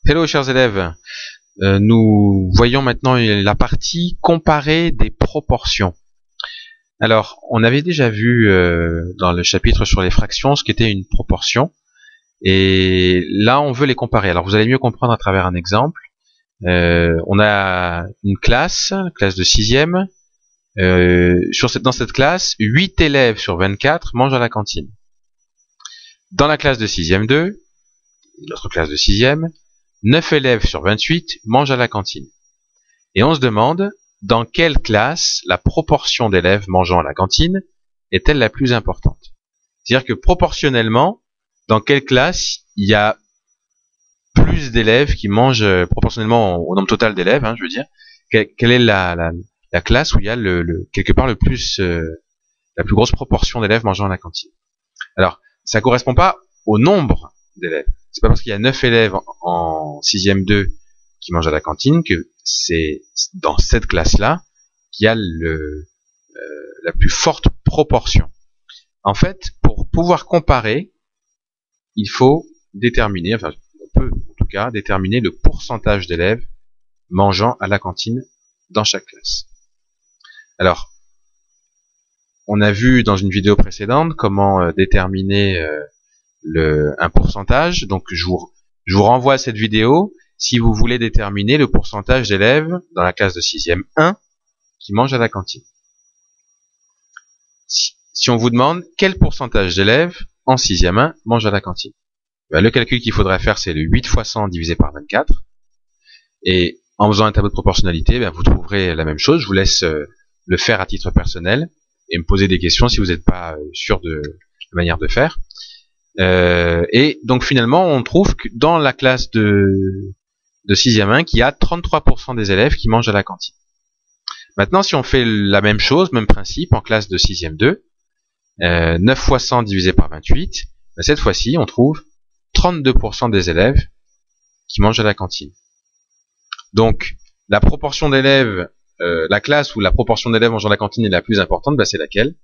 Hello chers élèves, nous voyons maintenant la partie comparer des proportions. Alors, on avait déjà vu dans le chapitre sur les fractions ce qu'était une proportion, et là on veut les comparer. Alors vous allez mieux comprendre à travers un exemple. On a une classe de 6e. Dans cette classe, 8 élèves sur 24 mangent à la cantine. Dans la classe de 6e 2, notre classe de 6e, 9 élèves sur 28 mangent à la cantine. Et on se demande dans quelle classe la proportion d'élèves mangeant à la cantine est-elle la plus importante. C'est-à-dire que proportionnellement, dans quelle classe il y a plus d'élèves qui mangent proportionnellement au nombre total d'élèves, je veux dire, quelle est la classe où il y a quelque part la plus grosse proportion d'élèves mangeant à la cantine. Alors, ça correspond pas au nombre d'élèves. C'est pas parce qu'il y a 9 élèves en 6e 2 qui mangent à la cantine que c'est dans cette classe-là qu'il y a la plus forte proportion. En fait, pour pouvoir comparer, il faut déterminer, enfin, on peut en tout cas déterminer le pourcentage d'élèves mangeant à la cantine dans chaque classe. Alors, on a vu dans une vidéo précédente comment déterminer un pourcentage. Donc, je vous renvoie à cette vidéo si vous voulez déterminer le pourcentage d'élèves dans la classe de 6e 1 qui mangent à la cantine. Si on vous demande quel pourcentage d'élèves en 6e 1 mangent à la cantine, le calcul qu'il faudrait faire, c'est le 8 fois 100 divisé par 24. Et en faisant un tableau de proportionnalité, vous trouverez la même chose. Je vous laisse le faire à titre personnel et me poser des questions si vous n'êtes pas sûr de la manière de faire. Et donc finalement, on trouve que dans la classe de 6e 1, qu'il y a 33% des élèves qui mangent à la cantine. Maintenant, si on fait la même chose, même principe, en classe de 6e 2, 9 fois 100 divisé par 28, cette fois-ci, on trouve 32% des élèves qui mangent à la cantine. Donc, la proportion d'élèves, la classe où la proportion d'élèves mangeant à la cantine est la plus importante, c'est laquelle?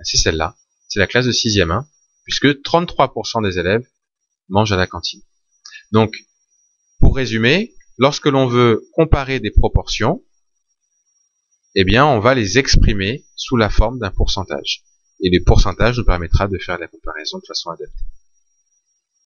C'est celle-là. C'est la classe de 6e 1, puisque 33% des élèves mangent à la cantine. Donc, pour résumer, lorsque l'on veut comparer des proportions, eh bien, on va les exprimer sous la forme d'un pourcentage. Et le pourcentage nous permettra de faire la comparaison de façon adaptée.